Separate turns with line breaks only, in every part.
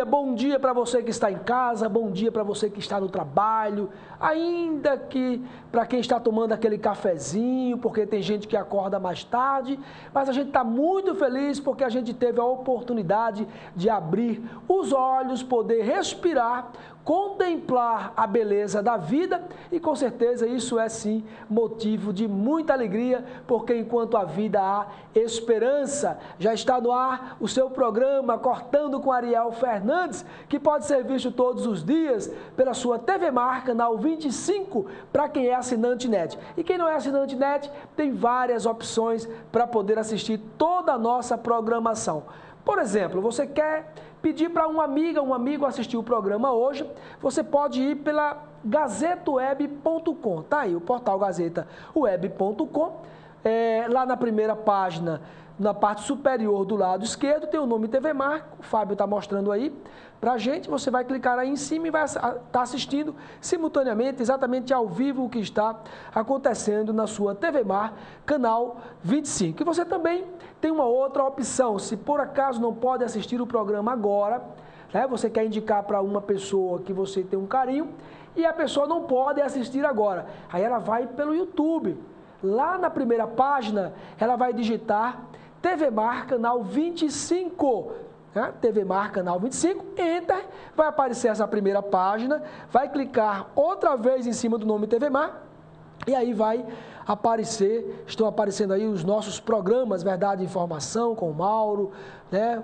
bom dia para você que está em casa, bom dia para você que está no trabalho, ainda que para quem está tomando aquele cafezinho, porque tem gente que acorda mais tarde, mas a gente está muito feliz porque a gente teve a oportunidade de abrir os olhos, poder respirar, contemplar a beleza da vida e com certeza isso é sim motivo de muita alegria, porque enquanto a vida há esperança. Já está no ar o seu programa Cortando com Ariel Fernandes, que pode ser visto todos os dias pela sua TV Mar, canal 25, para quem é assinante NET. E quem não é assinante NET, tem várias opções para poder assistir toda a nossa programação. Por exemplo, você quer pedir para uma amiga, um amigo assistir o programa hoje, você pode ir pela gazetaweb.com, tá aí o portal gazetaweb.com, lá na primeira página, na parte superior do lado esquerdo, tem o nome TV Mar, o Fábio está mostrando aí para a gente, você vai clicar aí em cima e vai estar assistindo simultaneamente, exatamente ao vivo o que está acontecendo na sua TV Mar, canal 25. E você também tem uma outra opção, se por acaso não pode assistir o programa agora, né, você quer indicar para uma pessoa que você tem um carinho e a pessoa não pode assistir agora, aí ela vai pelo YouTube. Lá na primeira página, ela vai digitar TV Mar, canal 25, né? TV Mar, canal 25, Enter, vai aparecer essa primeira página, vai clicar outra vez em cima do nome TV Mar, e aí vai aparecer, estão aparecendo aí os nossos programas, Verdade e Informação, com o Mauro, né?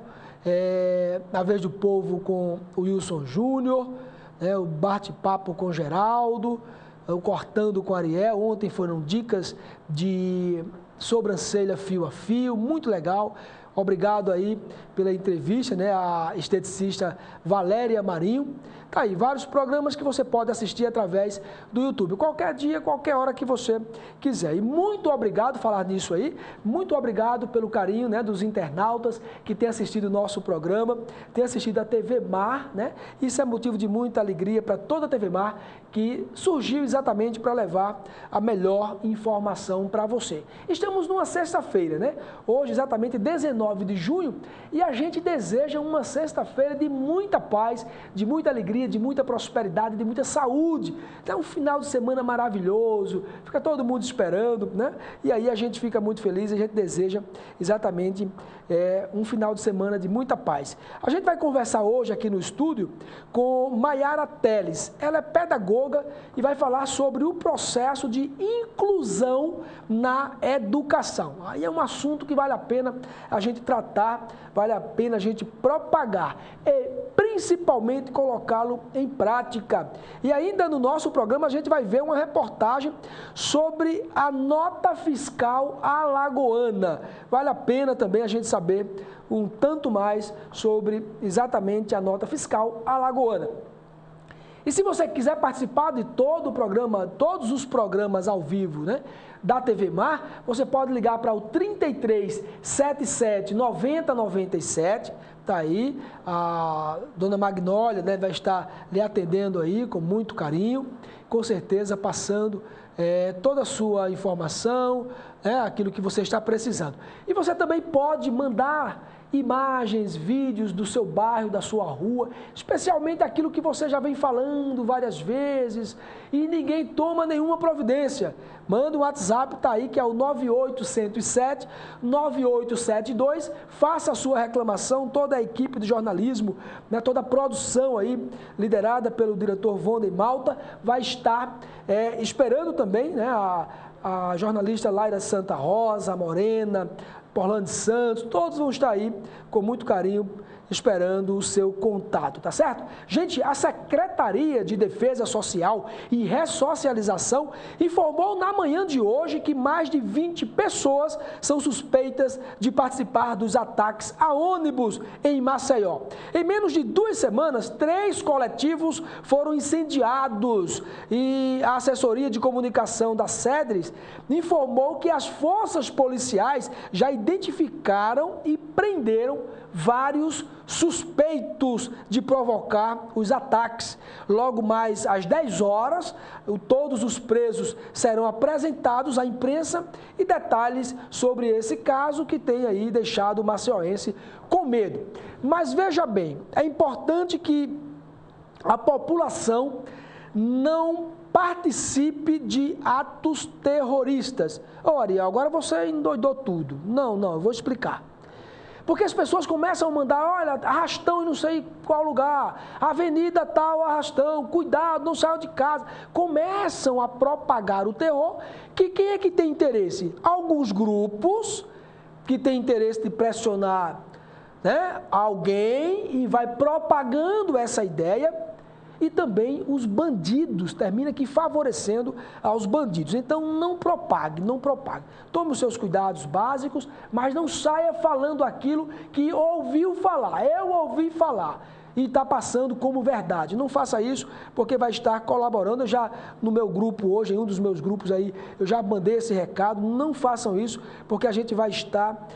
A Vez do Povo com o Wilson Júnior, né? O Bate-Papo com Geraldo, o Cortando com Ariel, ontem foram dicas de sobrancelha fio a fio, muito legal. Obrigado aí pela entrevista, né, a esteticista Valéria Marinho. Tá aí, vários programas que você pode assistir através do YouTube, qualquer dia, qualquer hora que você quiser. E muito obrigado, falar nisso aí, muito obrigado pelo carinho, né, dos internautas que têm assistido o nosso programa, têm assistido a TV Mar, né? Isso é motivo de muita alegria para toda a TV Mar, que surgiu exatamente para levar a melhor informação para você. Estamos numa sexta-feira, né? Hoje, exatamente 19 de junho, e a gente deseja uma sexta-feira de muita paz, de muita alegria, de muita prosperidade, de muita saúde. Então, um final de semana maravilhoso, fica todo mundo esperando, né? E aí a gente fica muito feliz, a gente deseja exatamente um final de semana de muita paz. A gente vai conversar hoje aqui no estúdio com Maiara Teles. Ela é pedagoga e vai falar sobre o processo de inclusão na educação. Aí é um assunto que vale a pena a gente tratar, vale a pena a gente propagar e principalmente colocá-lo em prática. E ainda no nosso programa a gente vai ver uma reportagem sobre a nota fiscal alagoana. Vale a pena também a gente saber um tanto mais sobre exatamente a nota fiscal alagoana. E se você quiser participar de todo o programa, todos os programas ao vivo, né, da TV Mar, você pode ligar para o 33 77 90 97, tá aí, a dona Magnólia, né, vai estar lhe atendendo aí com muito carinho, com certeza passando toda a sua informação, aquilo que você está precisando. E você também pode mandar imagens, vídeos do seu bairro, da sua rua, especialmente aquilo que você já vem falando várias vezes e ninguém toma nenhuma providência. Manda um WhatsApp, tá aí, que é o 98107-9872, faça a sua reclamação, toda a equipe de jornalismo, né, toda a produção aí, liderada pelo diretor Vondem Malta, vai estar esperando também, né, a jornalista Laira Santa Rosa, a Morena, Porlande Santos, todos vão estar aí com muito carinho esperando o seu contato, tá certo? Gente, a Secretaria de Defesa Social e Ressocialização informou na manhã de hoje que mais de 20 pessoas são suspeitas de participar dos ataques a ônibus em Maceió. Em menos de 2 semanas, 3 coletivos foram incendiados e a assessoria de comunicação da SEDRES informou que as forças policiais já identificaram e prenderam vários suspeitos de provocar os ataques. Logo mais às 10 horas, todos os presos serão apresentados à imprensa e detalhes sobre esse caso que tem aí deixado o maceiense com medo. Mas veja bem, é importante que a população não participe de atos terroristas. Ô, Ariel, agora você endoidou tudo. Não, eu vou explicar. Porque as pessoas começam a mandar, olha, arrastão em não sei qual lugar, avenida tal, arrastão, cuidado, não saiam de casa. Começam a propagar o terror, que quem é que tem interesse? Alguns grupos que têm interesse de pressionar, né, alguém e vai propagando essa ideia. E também os bandidos, termina aqui favorecendo aos bandidos. Então, não propague. Tome os seus cuidados básicos, mas não saia falando aquilo que ouviu falar. Eu ouvi falar e está passando como verdade. Não faça isso, porque vai estar colaborando. Eu já, no meu grupo hoje, em um dos meus grupos aí, eu já mandei esse recado. Não façam isso, porque a gente vai estar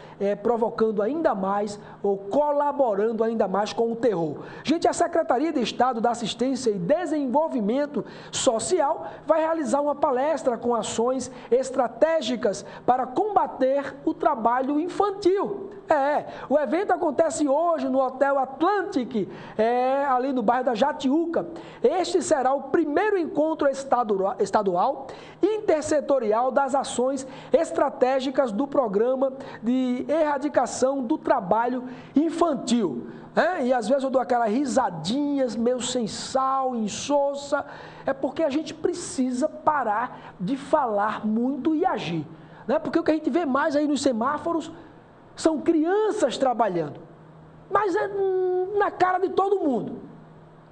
provocando ainda mais ou colaborando ainda mais com o terror. Gente, a Secretaria de Estado da Assistência e Desenvolvimento Social vai realizar uma palestra com ações estratégicas para combater o trabalho infantil. O evento acontece hoje no Hotel Atlantic, ali no bairro da Jatiuca. Este será o primeiro encontro estadual intersetorial das ações estratégicas do programa de erradicação do trabalho infantil. E às vezes eu dou aquelas risadinhas meio sem sal, insossa, porque a gente precisa parar de falar muito e agir. Porque o que a gente vê mais aí nos semáforos são crianças trabalhando, mas é na cara de todo mundo,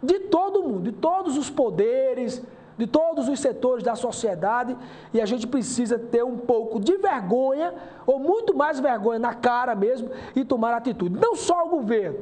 de todos os poderes, de todos os setores da sociedade, e a gente precisa ter um pouco de vergonha, ou muito mais vergonha na cara mesmo, e tomar atitude. Não só o governo,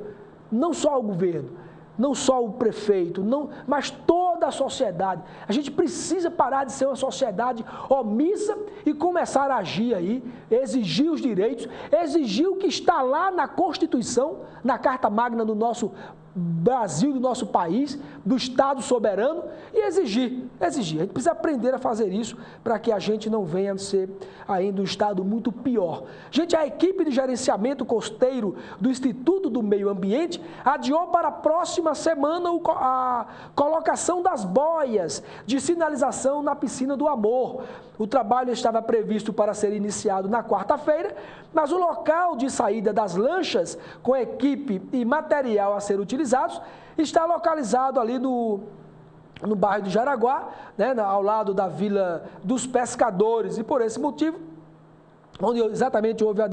não só o prefeito, mas toda a sociedade. A gente precisa parar de ser uma sociedade omissa e começar a agir aí, exigir os direitos, exigir o que está lá na Constituição, na Carta Magna do nosso Brasil, do nosso país, do Estado soberano, e exigir. A gente precisa aprender a fazer isso para que a gente não venha a ser ainda um Estado muito pior. Gente, a equipe de gerenciamento costeiro do Instituto do Meio Ambiente adiou para a próxima semana a colocação das boias de sinalização na Piscina do Amor. O trabalho estava previsto para ser iniciado na quarta-feira, mas o local de saída das lanchas, com equipe e material a ser utilizados, está localizado ali no bairro do Jaraguá, ao lado da Vila dos Pescadores, e por esse motivo, onde exatamente houve a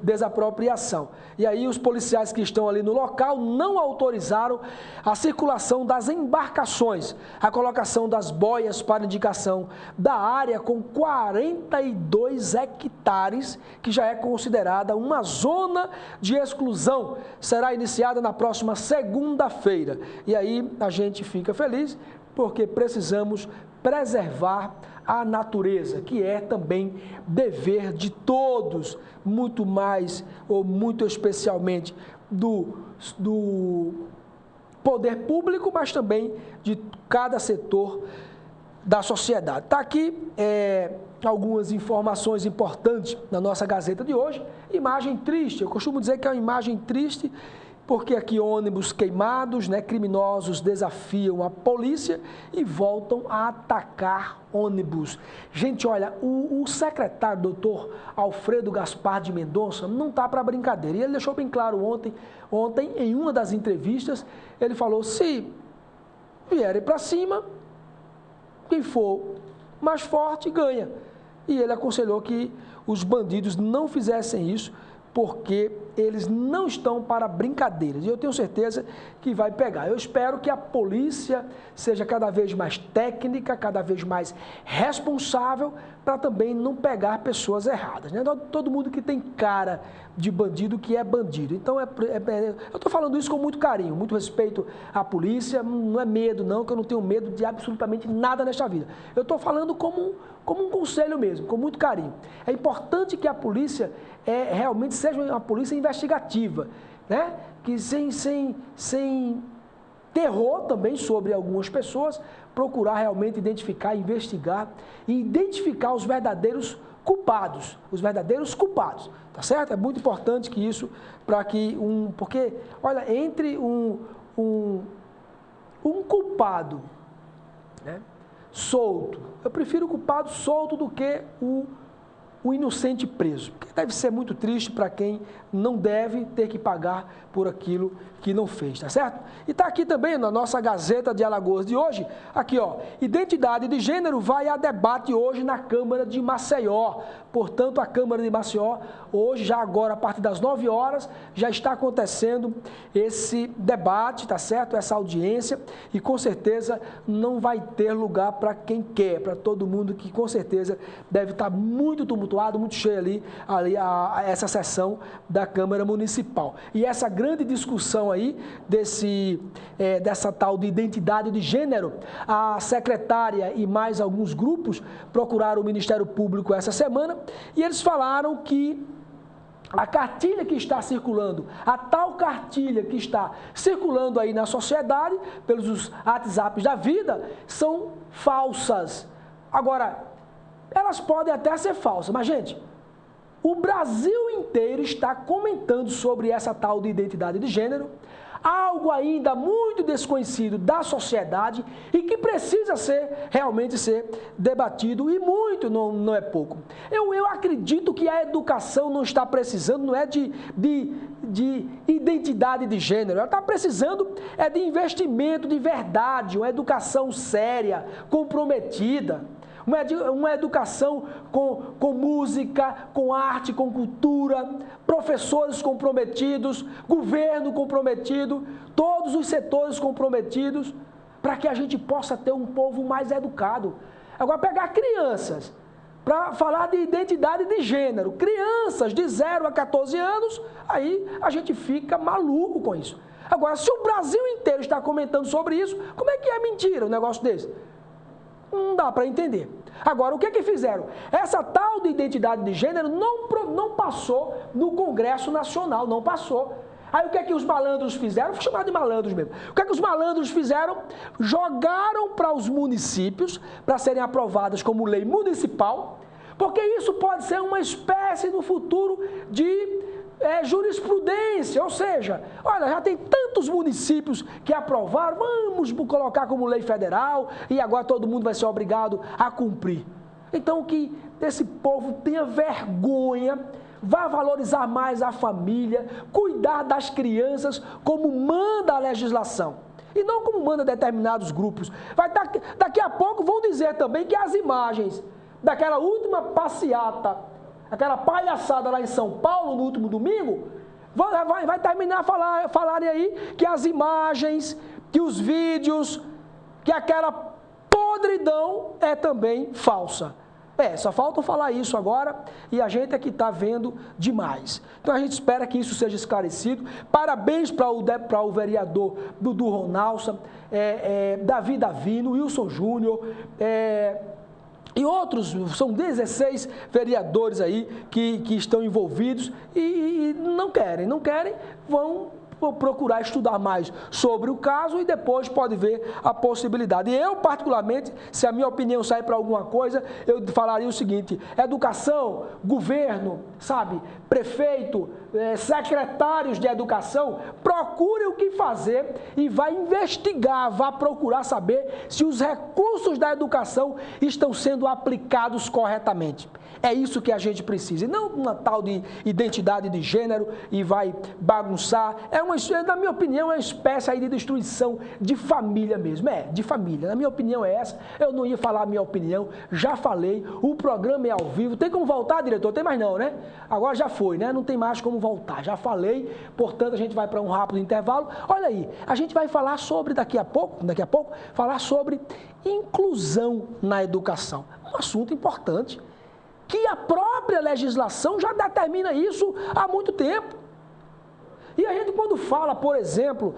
desapropriação. E aí os policiais que estão ali no local não autorizaram a circulação das embarcações, a colocação das boias para indicação da área com 42 hectares, que já é considerada uma zona de exclusão. Será iniciada na próxima segunda-feira. E aí a gente fica feliz, porque precisamos preservar a natureza, que é também dever de todos, muito mais ou muito especialmente do poder público, mas também de cada setor da sociedade. Está aqui algumas informações importantes na nossa Gazeta de hoje. Imagem triste, eu costumo dizer que é uma imagem triste, porque aqui ônibus queimados, criminosos desafiam a polícia e voltam a atacar ônibus. Gente, olha, o secretário, doutor Alfredo Gaspar de Mendonça, não está para brincadeira. E ele deixou bem claro ontem, em uma das entrevistas, ele falou, se vierem para cima, quem for mais forte ganha. E ele aconselhou que os bandidos não fizessem isso, porque eles não estão para brincadeiras. E eu tenho certeza que vai pegar. Eu espero que a polícia seja cada vez mais técnica, cada vez mais responsável, para também não pegar pessoas erradas. Todo mundo que tem cara de bandido que é bandido. Então, eu estou falando isso com muito carinho, muito respeito à polícia. Não é medo, não, que eu não tenho medo de absolutamente nada nesta vida. Eu estou falando como um conselho mesmo, com muito carinho. É importante que a polícia realmente seja uma polícia investigativa, que sem terror também sobre algumas pessoas, procurar realmente identificar, investigar e identificar os verdadeiros culpados, tá certo? É muito importante que isso, porque, olha, entre um culpado, né, solto, eu prefiro o culpado solto do que o inocente preso, porque deve ser muito triste para quem não deve ter que pagar por aquilo que não fez, tá certo? E está aqui também na nossa Gazeta de Alagoas de hoje, aqui ó, identidade de gênero vai a debate hoje na Câmara de Maceió. Portanto, a Câmara de Maceió, hoje, já agora, a partir das 9 horas, já está acontecendo esse debate, tá certo? Essa audiência, e com certeza não vai ter lugar para quem quer, para todo mundo que com certeza deve estar muito tumultuado, muito cheio ali essa sessão da Câmara Municipal. E essa grande discussão aí dessa tal de identidade de gênero, a secretária e mais alguns grupos procuraram o Ministério Público essa semana e eles falaram que a cartilha que está circulando, a tal cartilha que está circulando aí na sociedade, pelos WhatsApps da vida, são falsas. Agora, elas podem até ser falsas, mas, gente, o Brasil inteiro está comentando sobre essa tal de identidade de gênero, algo ainda muito desconhecido da sociedade e que precisa realmente ser debatido, e muito, não é pouco. Eu acredito que a educação não está precisando, não é de identidade de gênero, ela está precisando de investimento de verdade, uma educação séria, comprometida. Uma educação com música, com arte, com cultura, professores comprometidos, governo comprometido, todos os setores comprometidos, para que a gente possa ter um povo mais educado. Agora, pegar crianças para falar de identidade de gênero, crianças de 0 a 14 anos, aí a gente fica maluco com isso. Agora, se o Brasil inteiro está comentando sobre isso, como é que é mentira um negócio desse? Não dá para entender. Agora, o que fizeram? Essa tal de identidade de gênero não passou no Congresso Nacional, não passou. Aí o que os malandros fizeram? Vou chamar de malandros mesmo. O que os malandros fizeram? Jogaram para os municípios, para serem aprovadas como lei municipal, porque isso pode ser uma espécie no futuro de jurisprudência, ou seja, olha, já tem tantos municípios que aprovaram, vamos colocar como lei federal e agora todo mundo vai ser obrigado a cumprir. Então que esse povo tenha vergonha, vá valorizar mais a família, cuidar das crianças como manda a legislação e não como manda determinados grupos. Daqui a pouco vão dizer também que as imagens daquela última passeata, aquela palhaçada lá em São Paulo no último domingo, vai terminar falarem aí que as imagens, que os vídeos, que aquela podridão é também falsa. Só falta falar isso agora e a gente é que está vendo demais. Então a gente espera que isso seja esclarecido. Parabéns para o vereador Dudu Ronalça, Davi Davino, Wilson Júnior, e outros, são 16 vereadores aí que estão envolvidos e não querem, vão procurar estudar mais sobre o caso e depois pode ver a possibilidade. E eu, particularmente, se a minha opinião sair para alguma coisa, eu falaria o seguinte: educação, governo, sabe, prefeito, secretários de educação, procure o que fazer e vai investigar, vá procurar saber se os recursos da educação estão sendo aplicados corretamente. É isso que a gente precisa, e não uma tal de identidade de gênero e vai bagunçar. Na minha opinião, é uma espécie aí de destruição de família mesmo, de família. Na minha opinião é essa, eu não ia falar a minha opinião, já falei, o programa é ao vivo. Tem como voltar, diretor? Tem mais não, né? Agora já foi, né? Não tem mais como voltar, já falei, portanto a gente vai para um rápido intervalo. Olha aí, a gente vai falar sobre, daqui a pouco, falar sobre inclusão na educação. Um assunto importante, que a própria legislação já determina isso há muito tempo. E a gente, quando fala, por exemplo,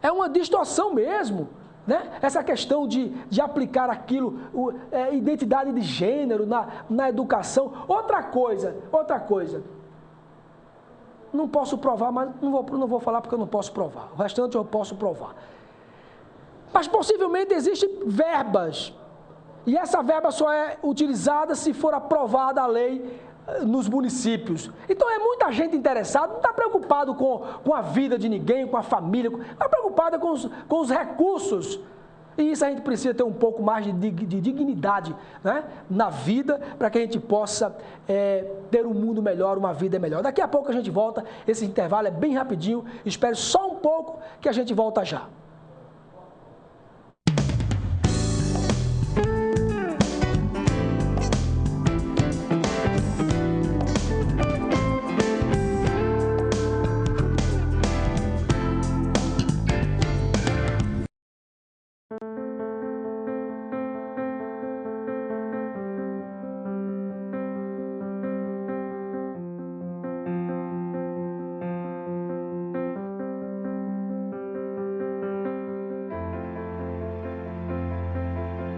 é uma distorção mesmo, né? Essa questão de aplicar aquilo, identidade de gênero na educação. Outra coisa, Não posso provar, mas não vou falar porque eu não posso provar. O restante eu posso provar. Mas possivelmente existem verbas. E essa verba só é utilizada se for aprovada a lei nos municípios. Então é muita gente interessada, não está preocupado com a vida de ninguém, com a família, está preocupada com os recursos. E isso a gente precisa ter um pouco mais de dignidade, né, na vida, para que a gente possa ter um mundo melhor, uma vida melhor. Daqui a pouco a gente volta, esse intervalo é bem rapidinho, espere só um pouco que a gente volta já.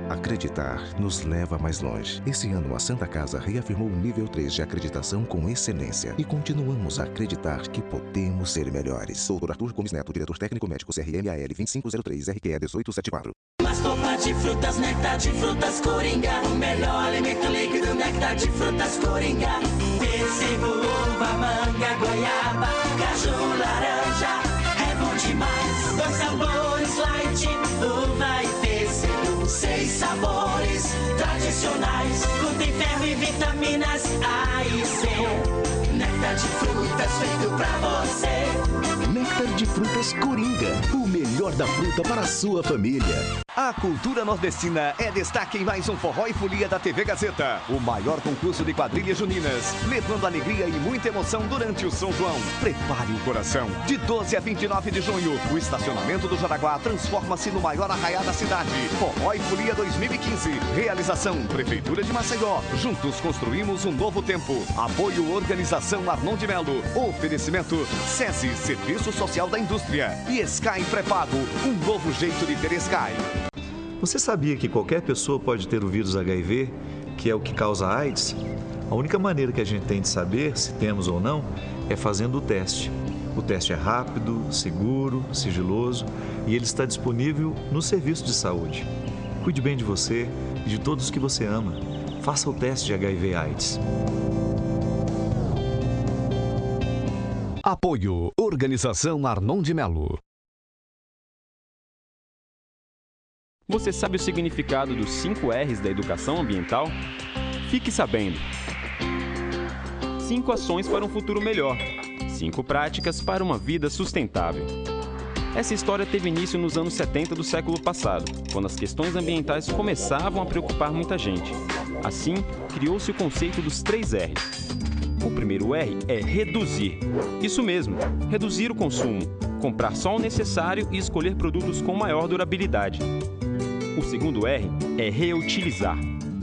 Acreditar nos leva mais longe. Esse ano, a Santa Casa reafirmou o nível 3 de acreditação com excelência. E continuamos a acreditar que podemos ser melhores. Dr. Arthur Gomes Neto, diretor técnico médico CRMAL 2503 RQE 1874.
Sopa de frutas, néctar de frutas Coringa. O melhor alimento líquido, néctar de frutas Coringa. Pêssego, uva, manga, goiaba, caju, laranja. É bom demais. 2 sabores, light, uva e pêssego. 6 sabores tradicionais. Contém ferro e vitaminas A e C. Néctar de frutas feito pra você.
Néctar de frutas Coringa. O melhor da fruta para a sua família.
A cultura nordestina é destaque em mais um Forró e Folia da TV Gazeta. O maior concurso de quadrilhas juninas, levando alegria e muita emoção durante o São João. Prepare o coração. De 12 a 29 de junho, o estacionamento do Jaraguá transforma-se no maior arraiá da cidade. Forró e Folia 2015. Realização Prefeitura de Maceió. Juntos construímos um novo tempo. Apoio Organização Arnon de Melo. Oferecimento SESI, Serviço Social da Indústria. E Sky Pré-Pago, um novo jeito de ter Sky.
Você sabia que qualquer pessoa pode ter o vírus HIV, que é o que causa AIDS? A única maneira que a gente tem de saber se temos ou não é fazendo o teste. O teste é rápido, seguro, sigiloso e ele está disponível no serviço de saúde. Cuide bem de você e de todos que você ama. Faça o teste de HIV/AIDS.
Apoio Organização Arnon de Melo.
Você sabe o significado dos 5 R's da educação ambiental? Fique sabendo. 5 ações para um futuro melhor. 5 práticas para uma vida sustentável. Essa história teve início nos anos 70 do século passado, quando as questões ambientais começavam a preocupar muita gente. Assim, criou-se o conceito dos 3 R's. O primeiro R é reduzir. Isso mesmo, reduzir o consumo, comprar só o necessário e escolher produtos com maior durabilidade. O segundo R é reutilizar,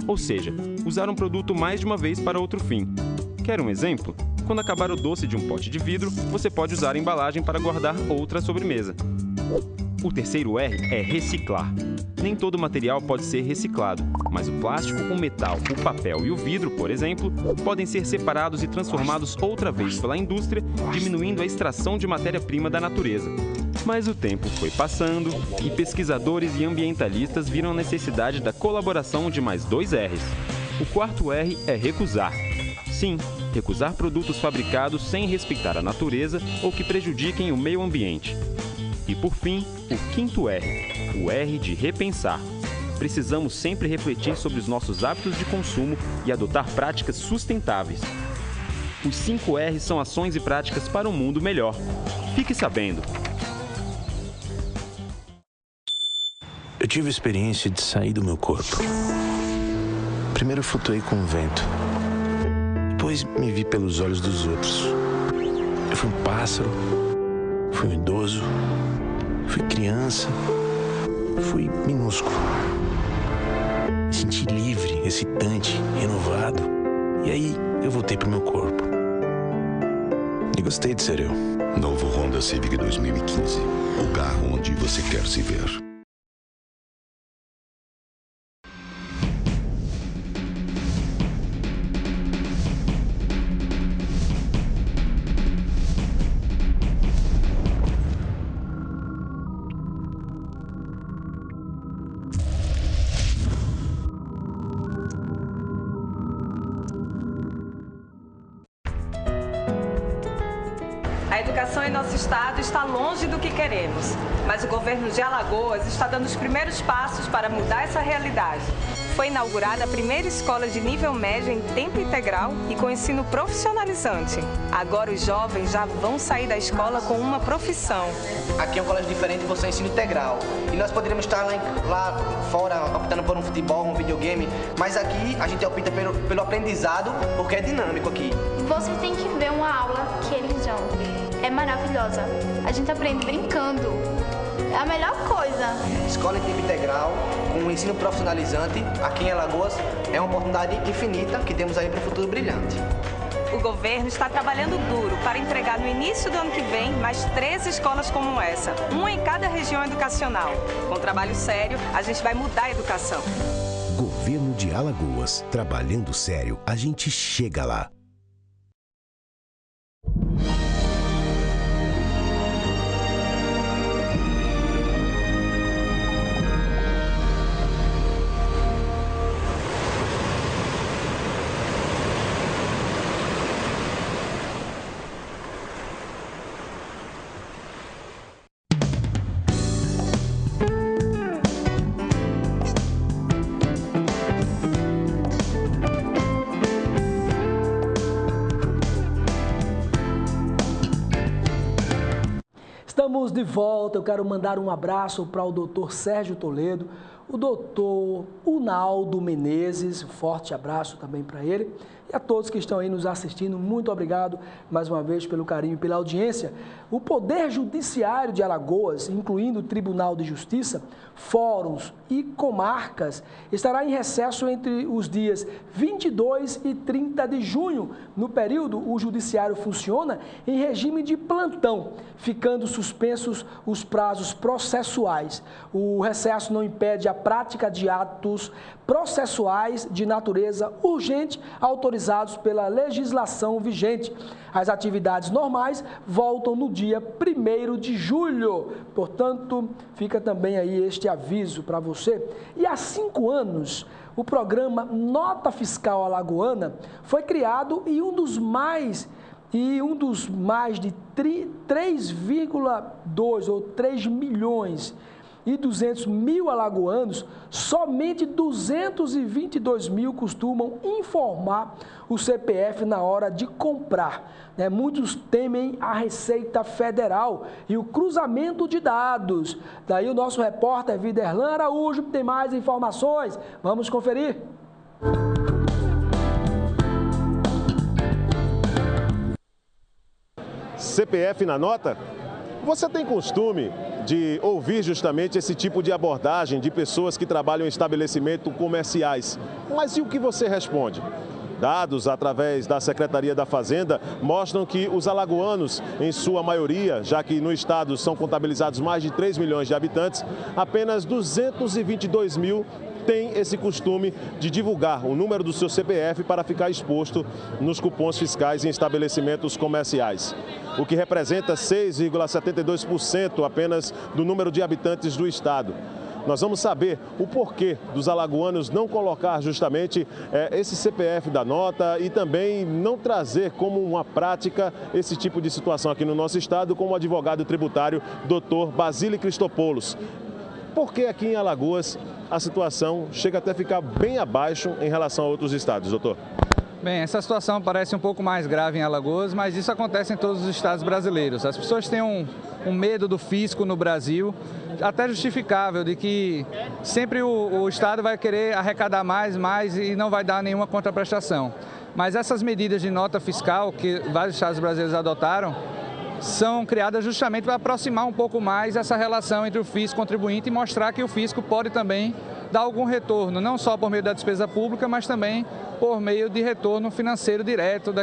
ou seja, usar um produto mais de uma vez para outro fim. Quer um exemplo? Quando acabar o doce de um pote de vidro, você pode usar a embalagem para guardar outra sobremesa. O terceiro R é reciclar. Nem todo material pode ser reciclado, mas o plástico, o metal, o papel e o vidro, por exemplo, podem ser separados e transformados outra vez pela indústria, diminuindo a extração de matéria-prima da natureza. Mas o tempo foi passando e pesquisadores e ambientalistas viram a necessidade da colaboração de mais 2 R's. O quarto R é recusar. Sim, recusar produtos fabricados sem respeitar a natureza ou que prejudiquem o meio ambiente. E por fim, o quinto R, o R de repensar. Precisamos sempre refletir sobre os nossos hábitos de consumo e adotar práticas sustentáveis. Os 5 R's são ações e práticas para um mundo melhor. Fique sabendo!
Eu tive a experiência de sair do meu corpo. Primeiro eu flutuei com o vento. Depois me vi pelos olhos dos outros. Eu fui um pássaro, fui um idoso, fui criança, fui minúsculo. Me senti livre, excitante, renovado. E aí eu voltei pro meu corpo. E gostei de ser eu.
Novo Honda Civic 2015. O carro onde você quer se ver.
educação em nosso estado está longe do que queremos, mas o governo de Alagoas está dando os primeiros passos para mudar essa realidade. Foi inaugurada a primeira escola de nível médio em tempo integral e com ensino profissionalizante. Agora os jovens já vão sair da escola com uma profissão.
Aqui é um colégio diferente, você é ensino integral. E nós poderíamos estar lá fora optando por um futebol, um videogame, mas aqui a gente opta pelo aprendizado porque é dinâmico aqui.
Você tem que ver uma aula que eles dão. É maravilhosa. A gente aprende brincando. É a melhor coisa.
Escola em tempo integral, com um ensino profissionalizante, aqui em Alagoas, é uma oportunidade infinita que temos aí para o futuro brilhante.
O governo está trabalhando duro para entregar no início do ano que vem mais 13 escolas como essa, uma em cada região educacional. Com trabalho sério, a gente vai mudar a educação.
Governo de Alagoas. Trabalhando sério, a gente chega lá.
Estamos de volta, eu quero mandar um abraço para o doutor Sérgio Toledo, o doutor Unaldo Menezes, um forte abraço também para ele. E a todos que estão aí nos assistindo, muito obrigado mais uma vez pelo carinho e pela audiência. O Poder Judiciário de Alagoas, incluindo o Tribunal de Justiça, fóruns e comarcas, estará em recesso entre os dias 22 e 30 de junho. No período, o Judiciário funciona em regime de plantão, ficando suspensos os prazos processuais. O recesso não impede a prática de atos processuais de natureza urgente autorizados pela legislação vigente. As atividades normais voltam no dia 1º de julho. Portanto, fica também aí este aviso para você. E há 5 anos, o programa Nota Fiscal Alagoana foi criado e um dos mais de 3,2 ou 3 milhões e 200 mil alagoanos, somente 222 mil costumam informar o CPF na hora de comprar. Muitos temem a Receita Federal e o cruzamento de dados. Daí o nosso repórter Viderlan Araújo tem mais informações. Vamos conferir.
CPF na nota? Você tem costume de ouvir justamente esse tipo de abordagem de pessoas que trabalham em estabelecimentos comerciais. Mas e o que você responde? Dados através da Secretaria da Fazenda mostram que os alagoanos, em sua maioria, já que no estado são contabilizados mais de 3 milhões de habitantes, apenas 222 mil têm esse costume de divulgar o número do seu CPF para ficar exposto nos cupons fiscais em estabelecimentos comerciais, o que representa 6,72% apenas do número de habitantes do estado. Nós vamos saber o porquê dos alagoanos não colocar justamente esse CPF da nota e também não trazer como uma prática esse tipo de situação aqui no nosso estado, como o advogado tributário Dr. Basílio Cristopoulos. Porque aqui em Alagoas a situação chega até a ficar bem abaixo em relação a outros estados, doutor?
Bem, essa situação parece um pouco mais grave em Alagoas, mas isso acontece em todos os estados brasileiros. As pessoas têm um medo do fisco no Brasil, até justificável, de que sempre o Estado vai querer arrecadar mais e não vai dar nenhuma contraprestação. Mas essas medidas de nota fiscal que vários estados brasileiros adotaram são criadas justamente para aproximar um pouco mais essa relação entre o fisco e o contribuinte e mostrar que o fisco pode também dar algum retorno, não só por meio da despesa pública, mas também por meio de retorno financeiro direto,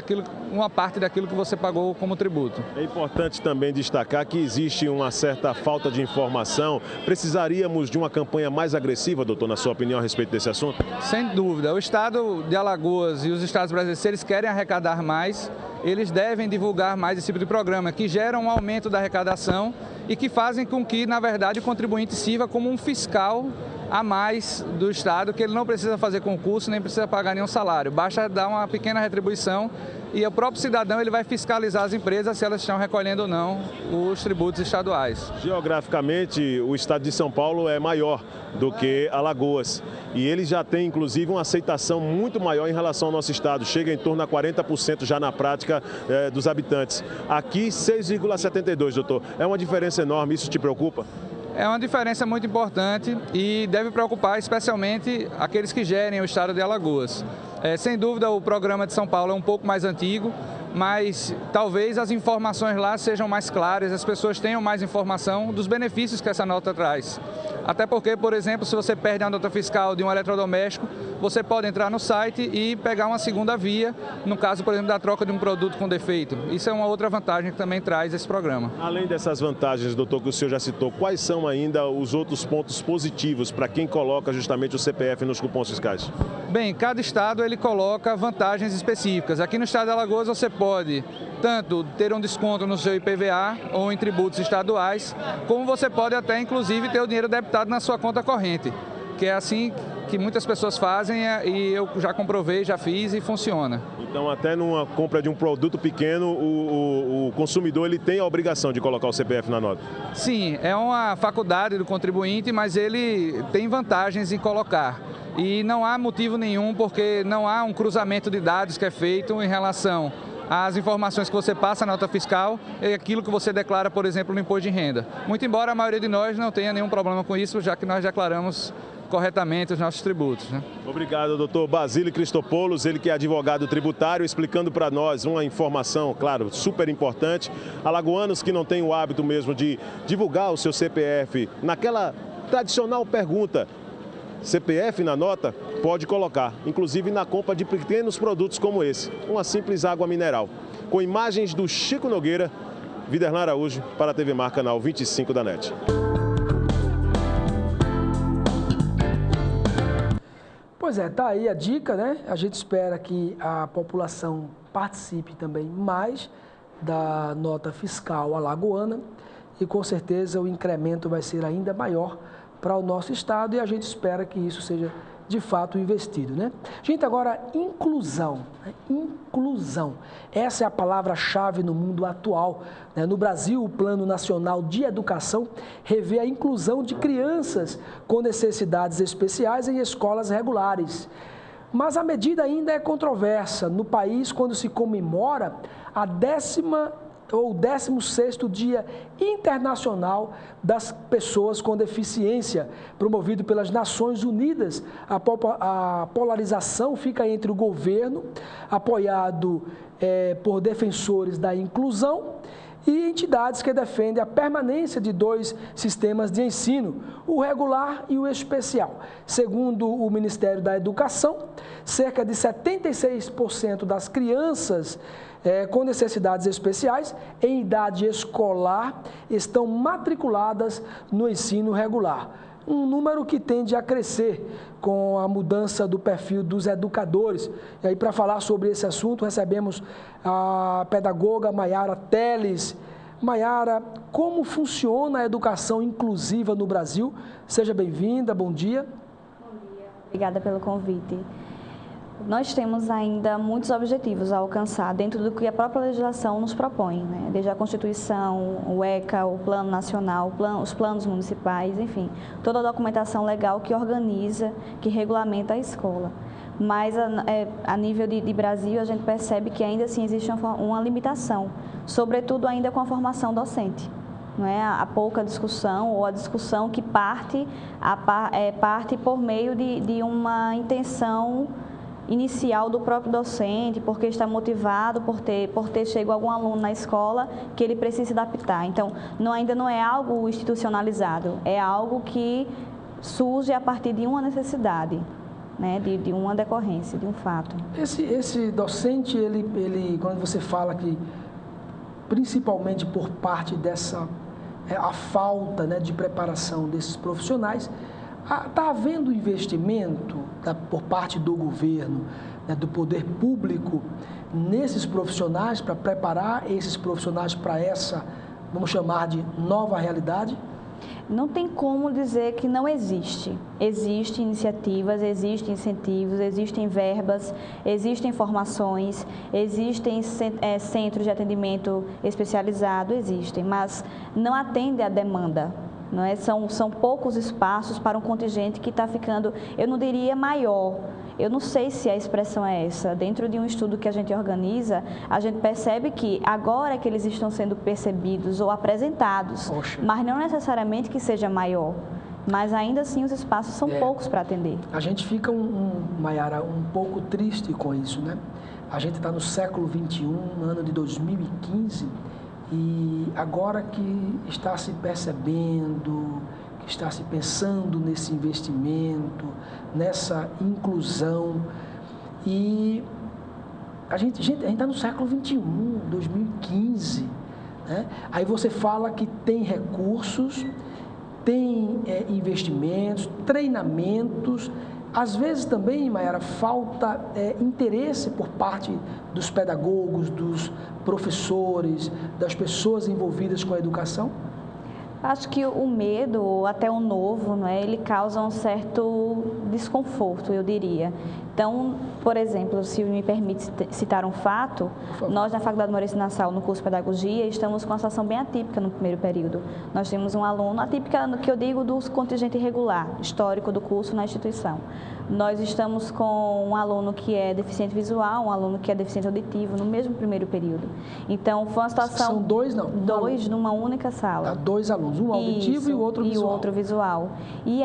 uma parte daquilo que você pagou como tributo.
É importante também destacar que existe uma certa falta de informação. Precisaríamos de uma campanha mais agressiva, doutor, na sua opinião, a respeito desse assunto?
Sem dúvida. O estado de Alagoas e os estados brasileiros, se eles querem arrecadar mais, eles devem divulgar mais esse tipo de programa, que gera um aumento da arrecadação e que fazem com que, na verdade, o contribuinte sirva como um fiscal a mais do Estado, que ele não precisa fazer concurso, nem precisa pagar nenhum salário. Basta dar uma pequena retribuição e o próprio cidadão ele vai fiscalizar as empresas se elas estão recolhendo ou não os tributos estaduais.
Geograficamente, o estado de São Paulo é maior do que Alagoas e ele já tem, inclusive, uma aceitação muito maior em relação ao nosso estado. Chega em torno a 40% já na prática dos habitantes. Aqui, 6,72, doutor. É uma diferença enorme, isso te preocupa?
É uma diferença muito importante e deve preocupar especialmente aqueles que gerem o estado de Alagoas. Sem dúvida, o programa de São Paulo é um pouco mais antigo, mas talvez as informações lá sejam mais claras, as pessoas tenham mais informação dos benefícios que essa nota traz. Até porque, por exemplo, se você perde a nota fiscal de um eletrodoméstico, você pode entrar no site e pegar uma segunda via, no caso, por exemplo, da troca de um produto com defeito. Isso é uma outra vantagem que também traz esse programa.
Além dessas vantagens, doutor, que o senhor já citou, quais são ainda os outros pontos positivos para quem coloca justamente o CPF nos cupons fiscais?
Bem, cada estado ele coloca vantagens específicas. Aqui no estado de Alagoas você pode tanto ter um desconto no seu IPVA ou em tributos estaduais, como você pode até, inclusive, ter o dinheiro debitado na sua conta corrente, que é assim que muitas pessoas fazem e eu já comprovei, já fiz e funciona.
Então, até numa compra de um produto pequeno, o consumidor ele tem a obrigação de colocar o CPF na nota?
Sim, é uma faculdade do contribuinte, mas ele tem vantagens em colocar. E não há motivo nenhum, porque não há um cruzamento de dados que é feito em relação às informações que você passa na nota fiscal e aquilo que você declara, por exemplo, no imposto de renda. Muito embora a maioria de nós não tenha nenhum problema com isso, já que nós declaramos corretamente os nossos tributos, né?
Obrigado, doutor Basílio Christopoulos, ele que é advogado tributário, explicando para nós uma informação, claro, super importante. Alagoanos que não têm o hábito mesmo de divulgar o seu CPF naquela tradicional pergunta, CPF na nota, pode colocar, inclusive na compra de pequenos produtos como esse, uma simples água mineral. Com imagens do Chico Nogueira, Viderlan Araújo para a TV Mar, canal 25 da NET.
Pois é, tá aí a dica, né? A gente espera que a população participe também mais da nota fiscal alagoana e com certeza o incremento vai ser ainda maior para o nosso estado e a gente espera que isso seja de fato investido, né? Gente, agora inclusão, né? Inclusão, essa é a palavra-chave no mundo atual, né? No Brasil, o Plano Nacional de Educação revê a inclusão de crianças com necessidades especiais em escolas regulares. Mas a medida ainda é controversa no país quando se comemora a 16º Dia Internacional das Pessoas com Deficiência, promovido pelas Nações Unidas. A polarização fica entre o governo, apoiado por defensores da inclusão, e entidades que defendem a permanência de dois sistemas de ensino, o regular e o especial. Segundo o Ministério da Educação, cerca de 76% das crianças com necessidades especiais em idade escolar estão matriculadas no ensino regular. Um número que tende a crescer com a mudança do perfil dos educadores. E aí, para falar sobre esse assunto, recebemos a pedagoga Mayara Teles. Mayara, como funciona a educação inclusiva no Brasil? Seja bem-vinda, bom dia.
Bom dia, obrigada pelo convite. Nós temos ainda muitos objetivos a alcançar dentro do que a própria legislação nos propõe, né? Desde a Constituição, o ECA, o Plano Nacional, os planos municipais, enfim, toda a documentação legal que organiza, que regulamenta a escola. Mas a nível de Brasil, a gente percebe que ainda assim existe uma limitação, sobretudo ainda com a formação docente. Não é? A pouca discussão ou a discussão que parte por meio de uma intenção inicial do próprio docente, porque está motivado por ter chego algum aluno na escola que ele precisa se adaptar. Então, ainda não é algo institucionalizado, é algo que surge a partir de uma necessidade, né, de uma decorrência, de um fato.
Esse docente, ele quando você fala que, principalmente por parte dessa a falta, né, de preparação desses profissionais, está havendo investimento por parte do governo, né, do poder público, nesses profissionais, para preparar esses profissionais para essa, vamos chamar de nova realidade?
Não tem como dizer que não existe. Existem iniciativas, existem incentivos, existem verbas, existem formações, existem centros de atendimento especializado, existem, mas não atende à demanda. Não é? São poucos espaços para um contingente que está ficando, eu não diria maior. Eu não sei se a expressão é essa. Dentro de um estudo que a gente organiza, a gente percebe que agora é que eles estão sendo percebidos ou apresentados, mas não necessariamente que seja maior. Mas ainda assim os espaços são poucos para atender.
A gente fica, Mayara, um pouco triste com isso, né? A gente está no século XXI, no ano de 2015, e agora que está se percebendo, que está se pensando nesse investimento, nessa inclusão, e a gente está no século XXI, 2015, né? Aí você fala que tem recursos, tem investimentos, treinamentos, às vezes também, Mayara, falta interesse por parte dos pedagogos, dos professores, das pessoas envolvidas com a educação?
Acho que o medo, ou até o novo, né, ele causa um certo desconforto, eu diria. Então, por exemplo, se me permite citar um fato, nós na Faculdade Maurício Nassau, no curso de Pedagogia, estamos com uma situação bem atípica no primeiro período. Nós temos um aluno, atípica no que eu digo do contingente irregular, histórico do curso na instituição. Nós estamos com um aluno que é deficiente visual, um aluno que é deficiente auditivo, no mesmo primeiro período. Então, foi uma situação...
São dois, não?
Dois numa única sala.
Dois alunos, um auditivo e o outro visual.
E o outro visual. E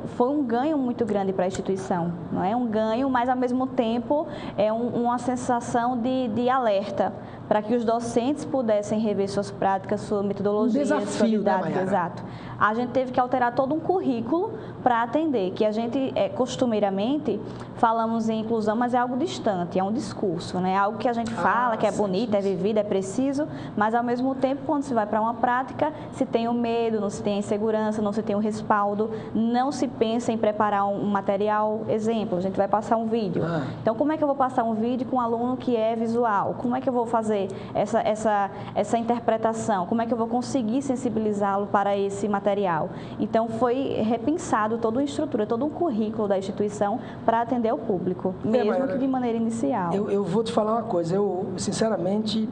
foi um ganho muito grande para a instituição, não é? Um ganho, mas ao mesmo tempo é uma sensação de alerta para que os docentes pudessem rever suas práticas, sua metodologia, sua didática. Exato. A gente teve que alterar todo um currículo para atender, que a gente, costumeiramente, falamos em inclusão, mas é algo distante, é um discurso, né? É algo que a gente fala, que é bonito, é vivido, é preciso, mas ao mesmo tempo, quando se vai para uma prática, se tem o medo, não se tem a insegurança, não se tem o respaldo, não se pensa em preparar um material. Exemplo, a gente vai passar um vídeo. Então, como é que eu vou passar um vídeo com um aluno que é visual? Como é que eu vou fazer essa interpretação? Como é que eu vou conseguir sensibilizá-lo para esse material? Então, foi repensado toda uma estrutura, todo um currículo da instituição para atender ao público, mesmo que de maneira inicial.
Eu vou te falar uma coisa, eu, sinceramente,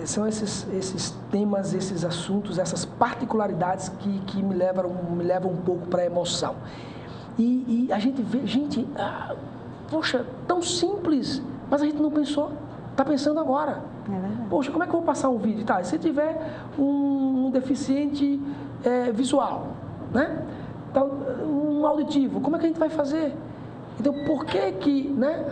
são esses temas, esses assuntos, essas particularidades que me levam um pouco para a emoção. E a gente vê, poxa, tão simples, mas a gente não pensou, está pensando agora.
É verdade.
Poxa, como é que eu vou passar um vídeo? Tá, se tiver um deficiente visual, né? Então, um auditivo, como é que a gente vai fazer? Então, por que né,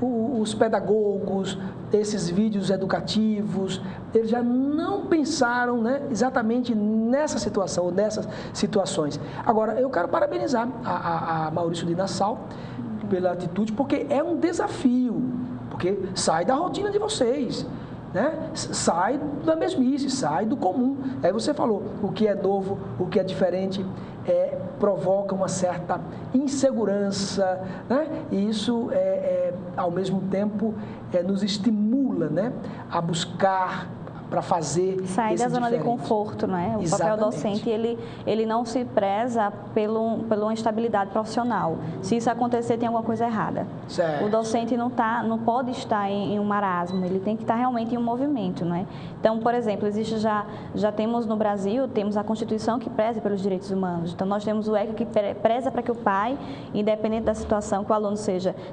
os pedagogos, esses vídeos educativos, eles já não pensaram, né, exatamente nessa situação, nessas situações? Agora, eu quero parabenizar a Maurício de Nassau pela atitude, porque é um desafio, porque sai da rotina de vocês, né? Sai da mesmice, sai do comum. Aí você falou, o que é novo, o que é diferente, provoca uma certa insegurança, né? E isso, ao mesmo tempo, nos estimula, né, a buscar, para fazer
sair da zona de conforto, né? O papel docente, ele não se preza pela estabilidade profissional. Se isso acontecer, tem alguma coisa errada.
Certo.
O docente não pode estar em um marasmo, ele tem que estar realmente em um movimento, né? Então, por exemplo, já temos no Brasil, temos a Constituição que preza pelos direitos humanos. Então, nós temos o ECA que preza para que o pai, independente da situação, que o aluno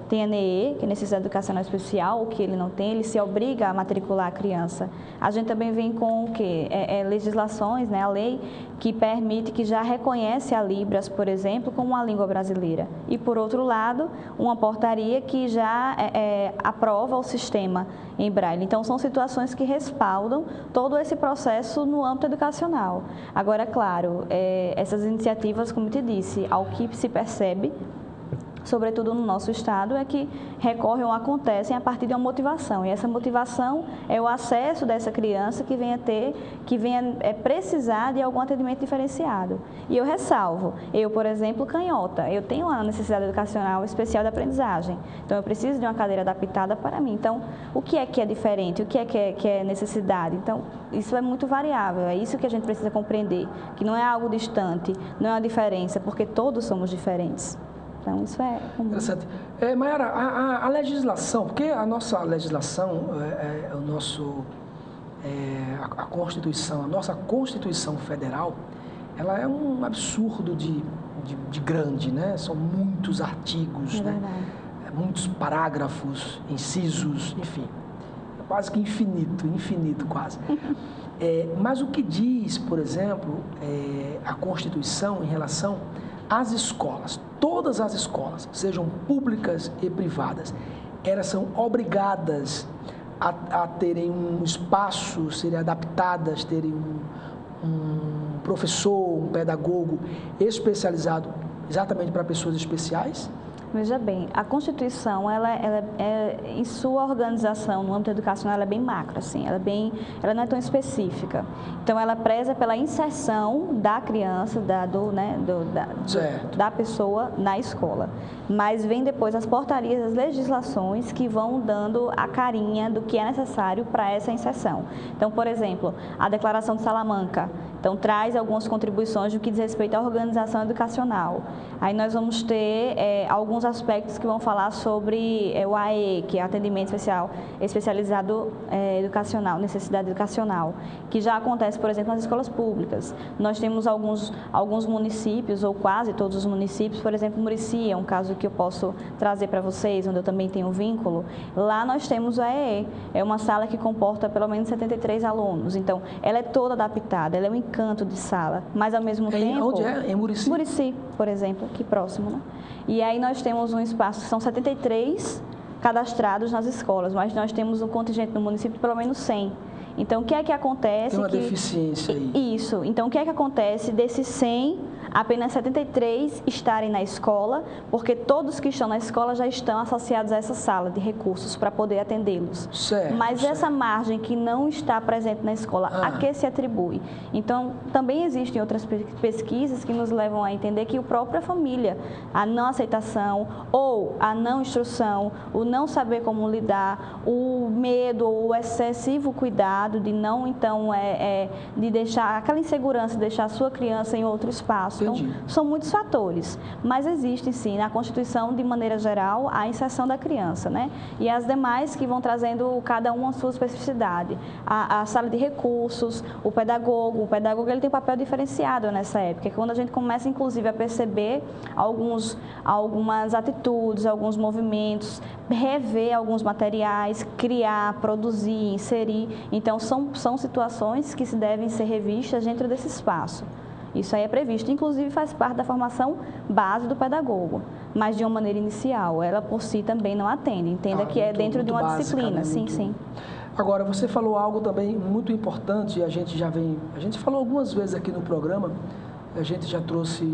tenha NEE, que é necessidade educacional especial, ou que ele não tem, ele se obriga a matricular a criança. A gente também vem com o quê? Legislações, né? A lei que permite, que já reconhece a Libras, por exemplo, como uma língua brasileira. E, por outro lado, uma portaria que já aprova o sistema em Braille. Então, são situações que respaldam todo esse processo no âmbito educacional. Agora, claro, essas iniciativas, como eu te disse, ao que se percebe, sobretudo no nosso estado, é que recorrem ou acontecem a partir de uma motivação. E essa motivação é o acesso dessa criança que venha precisar de algum atendimento diferenciado. E eu ressalvo, eu, por exemplo, canhota, eu tenho uma necessidade educacional especial de aprendizagem. Então, eu preciso de uma cadeira adaptada para mim. Então, o que é diferente? O que é necessidade? Então, isso é muito variável. É isso que a gente precisa compreender, que não é algo distante, não é uma diferença, porque todos somos diferentes. Então, isso é comum.
Interessante. Mayara, a legislação, porque a nossa legislação, a Constituição, a nossa Constituição Federal, ela é um absurdo de grande, né? São muitos artigos, né? Muitos parágrafos, incisos, enfim, quase que infinito quase. Mas o que diz, por exemplo, a Constituição em relação às escolas? Todas as escolas, sejam públicas e privadas, elas são obrigadas a terem um espaço, serem adaptadas, terem um professor, um pedagogo especializado exatamente para pessoas especiais?
Veja bem, a Constituição, em sua organização no âmbito educacional, ela é bem macro, assim, ela não é tão específica. Então, ela preza pela inserção da criança, da pessoa na escola. Mas vem depois as portarias, as legislações que vão dando a carinha do que é necessário para essa inserção. Então, por exemplo, a Declaração de Salamanca, então traz algumas contribuições do que diz respeito à organização educacional. Aí nós vamos ter alguns aspectos que vão falar sobre o AE, que é atendimento especializado educacional, necessidade educacional, que já acontece, por exemplo, nas escolas públicas. Nós temos alguns municípios, ou quase todos os municípios, por exemplo, Murici, é um caso que eu posso trazer para vocês, onde eu também tenho vínculo. Lá nós temos o AE, é uma sala que comporta pelo menos 73 alunos, então ela é toda adaptada, ela é um encanto de sala, mas ao mesmo tempo...
Onde é? Em Murici?
Murici, por exemplo, aqui próximo, né? E aí nós temos um espaço, são 73 cadastrados nas escolas, mas nós temos um contingente no município de pelo menos 100. Então, o que é que acontece?
Tem uma deficiência aí.
Isso. Então, o que é que acontece desses 100, apenas 73 estarem na escola, porque todos que estão na escola já estão associados a essa sala de recursos para poder atendê-los. Mas essa margem que não está presente na escola, a que se atribui? Então, também existem outras pesquisas que nos levam a entender que a própria família, a não aceitação ou a não instrução, o não saber como lidar, o medo ou o excessivo cuidado de não, então, de deixar aquela insegurança, de deixar a sua criança em outro espaço. Então, são muitos fatores, mas existe sim na Constituição, de maneira geral, a inserção da criança, né? E as demais que vão trazendo cada uma a sua especificidade. A sala de recursos, o pedagogo ele tem um papel diferenciado nessa época, quando a gente começa, inclusive, a perceber algumas atitudes, alguns movimentos, rever alguns materiais, criar, produzir, inserir. Então, são situações que se devem ser revistas dentro desse espaço. Isso aí é previsto, inclusive faz parte da formação base do pedagogo, mas de uma maneira inicial. Ela por si também não atende, entenda que é dentro de uma básica, disciplina, né? Sim.
Agora, você falou algo também muito importante, a gente falou algumas vezes aqui no programa, a gente já trouxe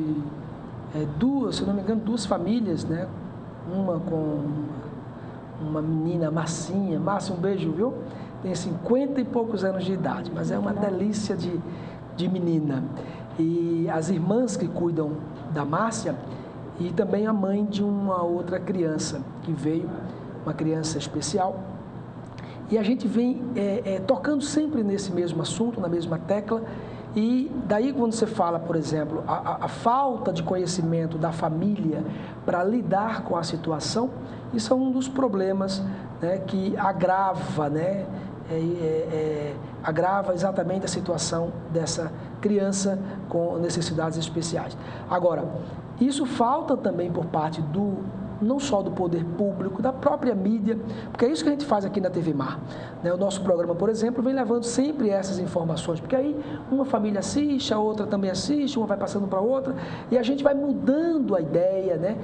se não me engano, duas famílias, né? Uma com uma menina, Marcinha. Márcia, um beijo, viu? Tem 50 e poucos anos de idade, mas é uma delícia de menina. E as irmãs que cuidam da Márcia e também a mãe de uma outra criança que veio, uma criança especial. E a gente vem tocando sempre nesse mesmo assunto, na mesma tecla. E daí quando você fala, por exemplo, a falta de conhecimento da família para lidar com a situação, isso é um dos problemas, né, que agrava, né, agrava exatamente a situação dessa criança com necessidades especiais. Agora, isso falta também por parte não só do poder público, da própria mídia, porque é isso que a gente faz aqui na TV Mar. O nosso programa, por exemplo, vem levando sempre essas informações, porque aí uma família assiste, a outra também assiste, uma vai passando para a outra, e a gente vai mudando a ideia, né,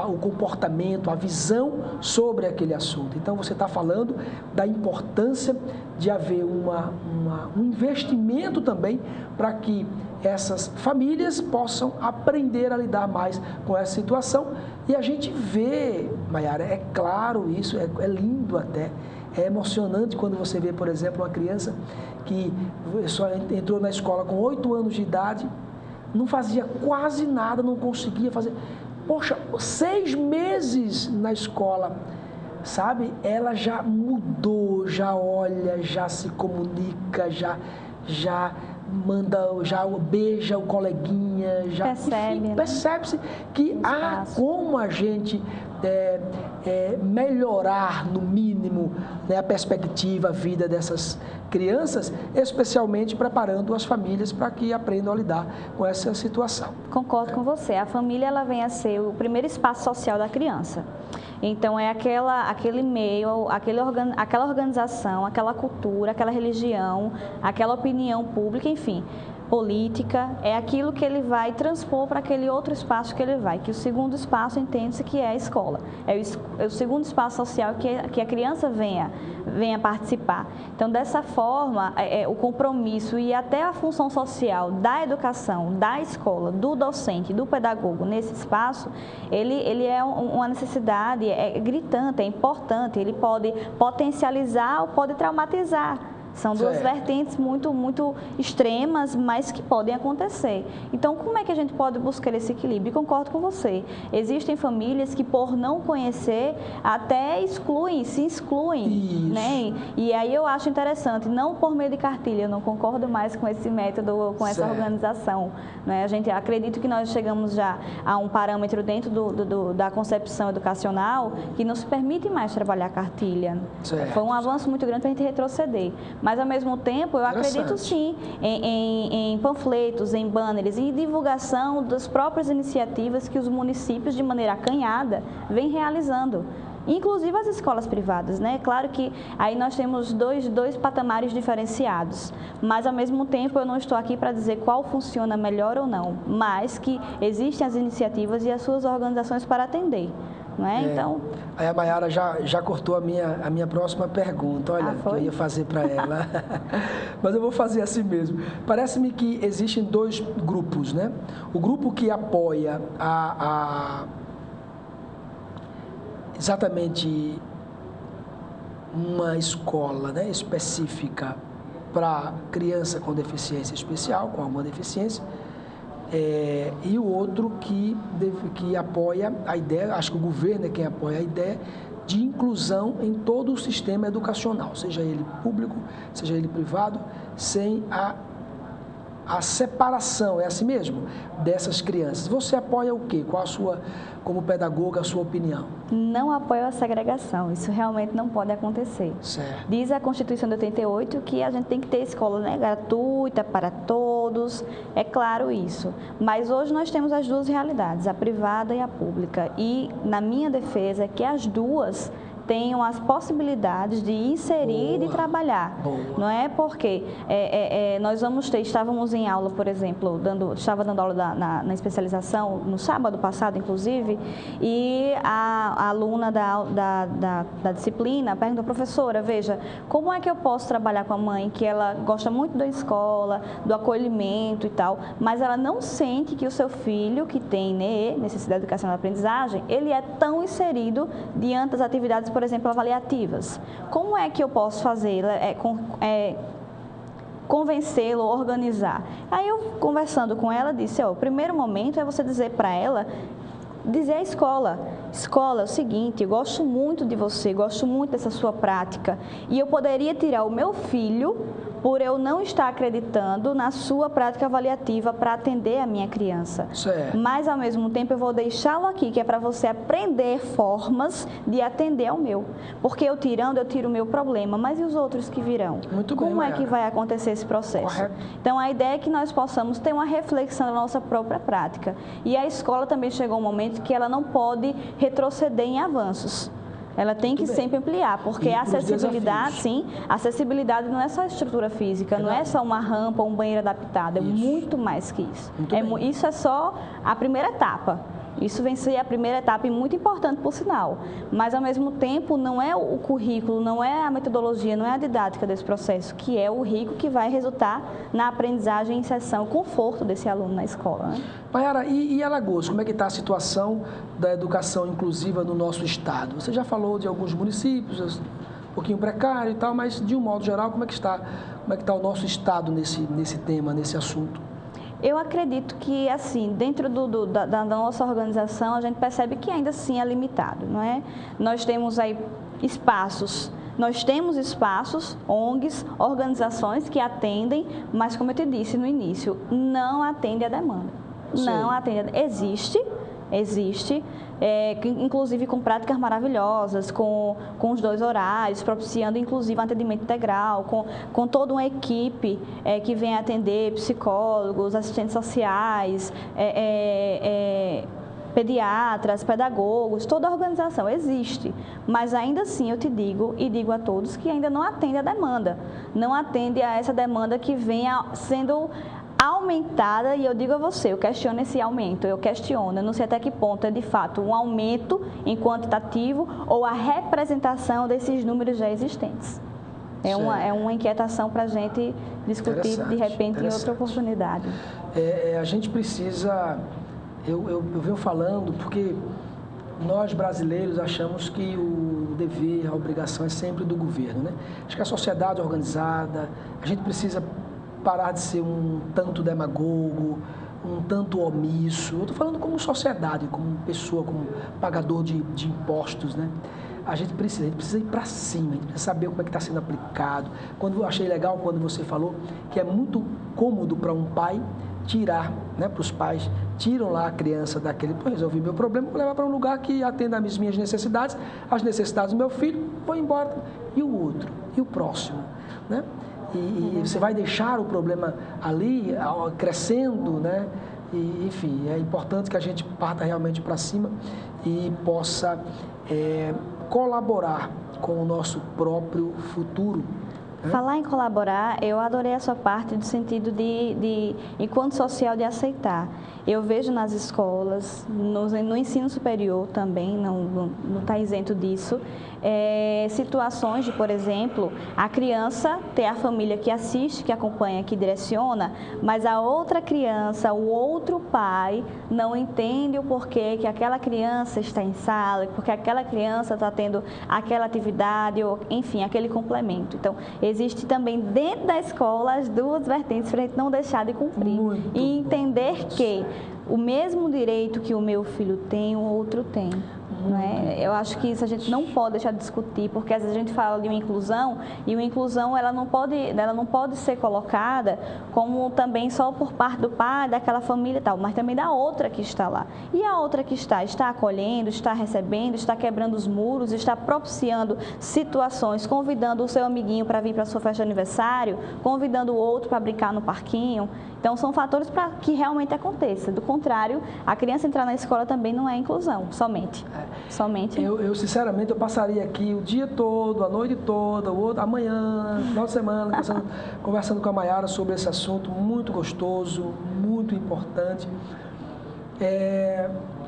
o comportamento, a visão sobre aquele assunto. Então, você está falando da importância de haver um investimento também para que essas famílias possam aprender a lidar mais com essa situação. E a gente vê, Maiara, é claro isso, é lindo até, é emocionante quando você vê, por exemplo, uma criança que só entrou na escola com 8 anos de idade, não fazia quase nada, não conseguia fazer. Poxa, 6 meses na escola, sabe? Ela já mudou, já olha, já se comunica, já manda, já beija o coleguinha, já
percebe,
percebe-se que há como a gente melhorar, no mínimo, né, a perspectiva, a vida dessas crianças, especialmente preparando as famílias para que aprendam a lidar com essa situação.
Concordo com você. A família ela vem a ser o primeiro espaço social da criança. Então, é aquele meio, aquela organização, aquela cultura, aquela religião, aquela opinião pública, enfim, política, é aquilo que ele vai transpor para aquele outro espaço que ele vai, que o segundo espaço entende-se que é a escola. É o segundo espaço social que a criança venha participar. Então, dessa forma, o compromisso e até a função social da educação, da escola, do docente, do pedagogo nesse espaço, ele é uma necessidade, é gritante, é importante, ele pode potencializar ou pode traumatizar. São duas vertentes muito, muito extremas, mas que podem acontecer. Então, como é que a gente pode buscar esse equilíbrio? E concordo com você. Existem famílias que, por não conhecer, até se excluem. Né? E aí eu acho interessante, não por meio de cartilha, eu não concordo mais com esse método, com essa organização. Né? Acredito que nós chegamos já a um parâmetro dentro da concepção educacional que não se permite mais trabalhar cartilha. Foi um avanço muito grande para a gente retroceder. Mas, ao mesmo tempo, eu acredito sim em panfletos, em banners, em divulgação das próprias iniciativas que os municípios, de maneira acanhada, vêm realizando. Inclusive as escolas privadas, né? Claro que aí nós temos dois patamares diferenciados, mas ao mesmo tempo eu não estou aqui para dizer qual funciona melhor ou não, mas que existem as iniciativas e as suas organizações para atender. Né? Então...
Aí a Maiara já cortou a minha próxima pergunta, olha, que eu ia fazer para ela, mas eu vou fazer assim mesmo. Parece-me que existem 2 grupos, né? O grupo que apoia exatamente uma escola, né, específica para criança com deficiência especial, com alguma deficiência, e o outro que apoia a ideia, acho que o governo é quem apoia a ideia de inclusão em todo o sistema educacional, seja ele público, seja ele privado, sem a separação, é assim mesmo, dessas crianças. Você apoia o quê? Qual a sua, como pedagoga, a sua opinião?
Não apoio a segregação, isso realmente não pode acontecer.
Certo.
Diz a Constituição de 88 que a gente tem que ter escola, né, gratuita para todos, é claro isso. Mas hoje nós temos as duas realidades, a privada e a pública. E, na minha defesa, é que as duas tenham as possibilidades de inserir e de trabalhar. Não é porque nós estávamos em aula, por exemplo, estava dando aula na especialização, no sábado passado, inclusive, e a aluna da disciplina perguntou, professora, veja, como é que eu posso trabalhar com a mãe que ela gosta muito da escola, do acolhimento e tal, mas ela não sente que o seu filho, que tem necessidade de educação e aprendizagem, ele é tão inserido diante das atividades, por exemplo, avaliativas. Como é que eu posso fazer? Convencê-lo, organizar. Aí eu, conversando com ela, disse, o primeiro momento é você dizer para ela, dizer à escola, é o seguinte, eu gosto muito de você, gosto muito dessa sua prática e eu poderia tirar o meu filho por eu não estar acreditando na sua prática avaliativa para atender a minha criança.
Certo.
Mas, ao mesmo tempo, eu vou deixá-lo aqui, que é para você aprender formas de atender ao meu. Porque eu tiro o meu problema, mas e os outros que virão?
Muito bem,
Como é que vai acontecer esse processo?
Correto.
Então, a ideia é que nós possamos ter uma reflexão da nossa própria prática. E a escola também chegou um momento que ela não pode retroceder em avanços. Ela tem que sempre ampliar, porque a acessibilidade, sim, a acessibilidade não é só a estrutura física, não é só uma rampa ou um banheiro adaptado, é muito mais que isso. Isso é só a primeira etapa. Isso vem ser a primeira etapa e muito importante, por sinal. Mas, ao mesmo tempo, não é o currículo, não é a metodologia, não é a didática desse processo, que é o rico que vai resultar na aprendizagem, inserção, conforto desse aluno na escola. Né?
Mayara, e Alagoas, como é que está a situação da educação inclusiva no nosso estado? Você já falou de alguns municípios, um pouquinho precário e tal, mas, de um modo geral, como é que está o nosso estado nesse tema, nesse assunto?
Eu acredito que, assim, dentro da nossa organização, a gente percebe que ainda assim é limitado, não é? Nós temos aí espaços, ONGs, organizações que atendem, mas, como eu te disse no início, não atende a demanda. Sim. Não atende. Existe, inclusive com práticas maravilhosas, com os 2 horários, propiciando inclusive um atendimento integral, com toda uma equipe que vem atender psicólogos, assistentes sociais, pediatras, pedagogos, toda a organização existe, mas ainda assim eu te digo e digo a todos que ainda não atende a demanda, não atende a essa demanda que vem sendo aumentada, e eu digo a você, eu questiono esse aumento, eu não sei até que ponto é de fato um aumento em quantitativo ou a representação desses números já existentes. É uma inquietação para a gente discutir de repente em outra oportunidade.
A gente precisa, eu venho falando, porque nós brasileiros achamos que o dever, a obrigação é sempre do governo, né? Acho que a sociedade organizada, a gente precisa parar de ser um tanto demagogo, um tanto omisso. Eu estou falando como sociedade, como pessoa, como pagador de impostos, né? A gente precisa ir para cima, a gente precisa saber como é que está sendo aplicado. Eu achei legal quando você falou que é muito cômodo para um pai tirar, né, para os pais, tiram lá a criança daquele, resolvi meu problema, vou levar para um lugar que atenda às minhas necessidades, as necessidades do meu filho, vou embora. E o outro? E o próximo? Né? E você vai deixar o problema ali, crescendo, né? E, enfim, é importante que a gente parta realmente para cima e possa colaborar com o nosso próprio futuro.
Falar em colaborar, eu adorei a sua parte do sentido enquanto social, de aceitar. Eu vejo nas escolas, no ensino superior também, não está isento disso, situações de, por exemplo, a criança ter a família que assiste, que acompanha, que direciona, mas a outra criança, o outro pai, não entende o porquê que aquela criança está em sala, porque aquela criança está tendo aquela atividade, ou, enfim, aquele complemento. Então, existe também dentro da escola as 2 vertentes para a gente não deixar de cumprir. E entender que o mesmo direito que o meu filho tem, o outro tem. Não é? Eu acho que isso a gente não pode deixar de discutir, porque às vezes a gente fala de uma inclusão, e uma inclusão ela não pode ser colocada como também só por parte do pai, daquela família e tal, mas também da outra que está lá. E a outra que está acolhendo, está recebendo, está quebrando os muros, está propiciando situações, convidando o seu amiguinho para vir para a sua festa de aniversário, convidando o outro para brincar no parquinho. Então, são fatores para que realmente aconteça. Do contrário, a criança entrar na escola também não é inclusão, somente.
Eu sinceramente, eu passaria aqui o dia todo, a noite toda, amanhã, final de semana, conversando com a Mayara sobre esse assunto muito gostoso, muito importante.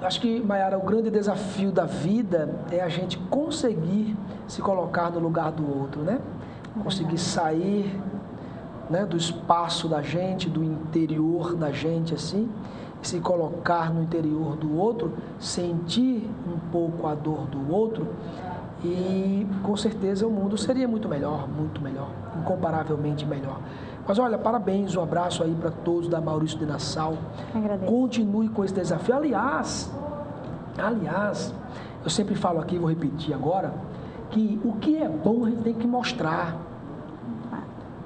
Acho que, Mayara, o grande desafio da vida é a gente conseguir se colocar no lugar do outro, né? Conseguir sair, né, do espaço da gente, do interior da gente, assim, se colocar no interior do outro, sentir um pouco a dor do outro, e com certeza o mundo seria muito melhor, incomparavelmente melhor. Mas olha, parabéns, um abraço aí para todos da Maurício de Nassau.
Agradeço.
Continue com esse desafio. Aliás, eu sempre falo aqui, vou repetir agora, que o que é bom a gente tem que mostrar.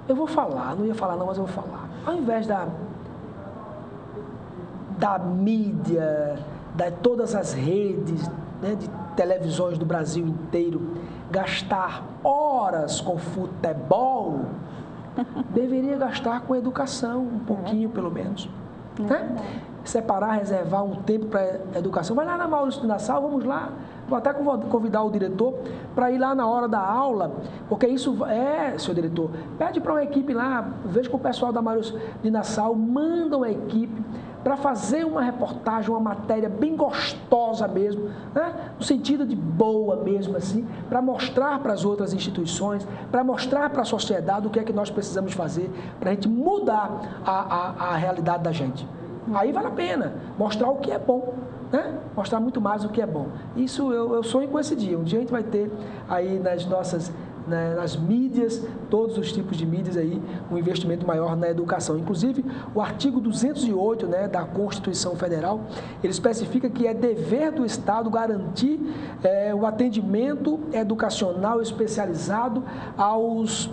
Eu vou falar, não ia falar não, mas eu vou falar. Ao invés da mídia, de todas as redes, né, de televisões do Brasil inteiro, gastar horas com futebol, deveria gastar com educação, um pouquinho pelo menos. Né? Separar, reservar um tempo para educação. Vai lá na Maurício de Nassau, vamos lá. Vou até convidar o diretor para ir lá na hora da aula, porque isso seu diretor, pede para uma equipe lá, veja com o pessoal da Maurício de Nassau, manda uma equipe para fazer uma reportagem, uma matéria bem gostosa mesmo, né? No sentido de boa mesmo assim, para mostrar para as outras instituições, para mostrar para a sociedade o que é que nós precisamos fazer para a gente mudar a realidade da gente. Aí vale a pena mostrar o que é bom, né? Mostrar muito mais o que é bom. Isso eu sonho com esse dia. Um dia a gente vai ter aí nas nossas, nas mídias, todos os tipos de mídias aí, um investimento maior na educação. Inclusive, o artigo 208, né, da Constituição Federal, ele especifica que é dever do Estado garantir o atendimento educacional especializado aos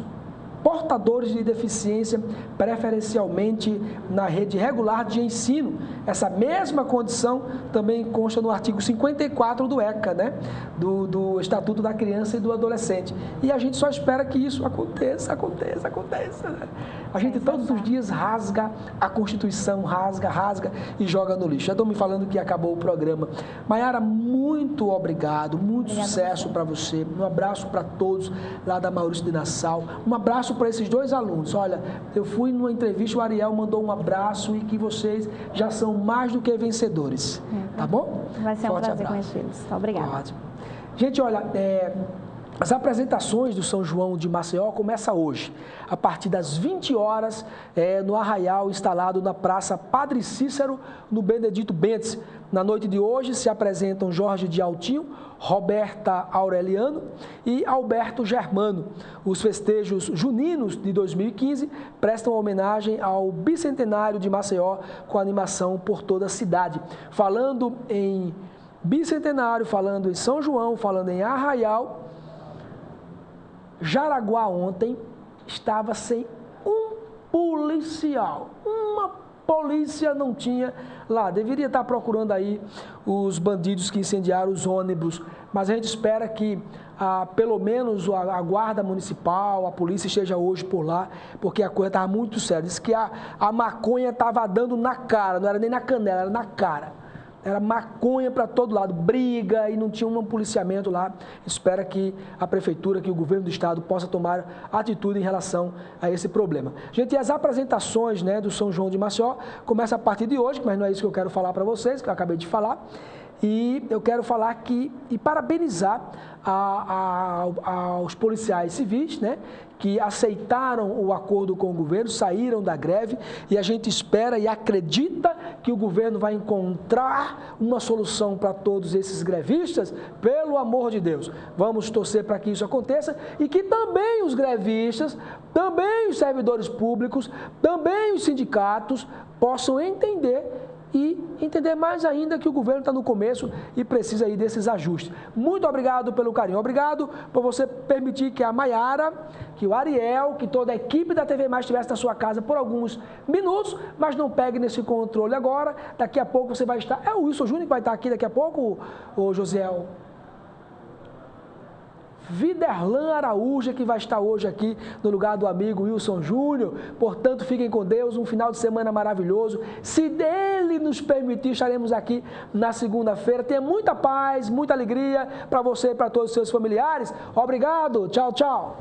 portadores de deficiência, preferencialmente na rede regular de ensino. Essa mesma condição também consta no artigo 54 do ECA, né? Do Estatuto da Criança e do Adolescente. E a gente só espera que isso aconteça. Né? A gente todos os dias rasga a Constituição, rasga e joga no lixo. Já estão me falando que acabou o programa. Maiara, muito obrigado, muito sucesso para você. Um abraço para todos lá da Maurício de Nassau. Um abraço para esses dois alunos. Olha, eu fui numa entrevista, o Ariel mandou um abraço e que vocês já são mais do que vencedores. Tá bom?
Vai ser um prazer conhecê-los. Obrigada.
Ótimo. Gente, olha, as apresentações do São João de Maceió começam hoje, a partir das 20 horas, no arraial instalado na Praça Padre Cícero, no Benedito Bentes. Na noite de hoje se apresentam Jorge de Altinho, Roberta Aureliano e Alberto Germano. Os festejos juninos de 2015 prestam homenagem ao bicentenário de Maceió com animação por toda a cidade. Falando em bicentenário, falando em São João, falando em arraial, Jaraguá ontem estava sem um policial, uma polícia não tinha lá. Deveria estar procurando aí os bandidos que incendiaram os ônibus, mas a gente espera que pelo menos a guarda municipal, a polícia esteja hoje por lá, porque a coisa estava muito séria. Diz que a maconha estava dando na cara, não era nem na canela, era na cara. Era maconha para todo lado, briga e não tinha um policiamento lá. Espera que a prefeitura, que o governo do estado possa tomar atitude em relação a esse problema. Gente, e as apresentações, né, do São João de Maceió começam a partir de hoje, mas não é isso que eu quero falar para vocês, que eu acabei de falar. E eu quero falar e parabenizar aos policiais civis, né, que aceitaram o acordo com o governo, saíram da greve, e a gente espera e acredita que o governo vai encontrar uma solução para todos esses grevistas, pelo amor de Deus. Vamos torcer para que isso aconteça e que também os grevistas, também os servidores públicos, também os sindicatos possam entender e entender mais ainda que o governo está no começo e precisa aí desses ajustes. Muito obrigado pelo carinho, obrigado por você permitir que a Maiara, que o Ariel, que toda a equipe da TV Mais estivesse na sua casa por alguns minutos, mas não pegue nesse controle agora. Daqui a pouco você vai estar... É o Wilson Júnior que vai estar aqui daqui a pouco, o Josiel? Viderlan Araújo, que vai estar hoje aqui no lugar do amigo Wilson Júnior. Portanto, fiquem com Deus, um final de semana maravilhoso. Se dele nos permitir, estaremos aqui na segunda-feira. Tenha muita paz, muita alegria para você e para todos os seus familiares. Obrigado, tchau, tchau.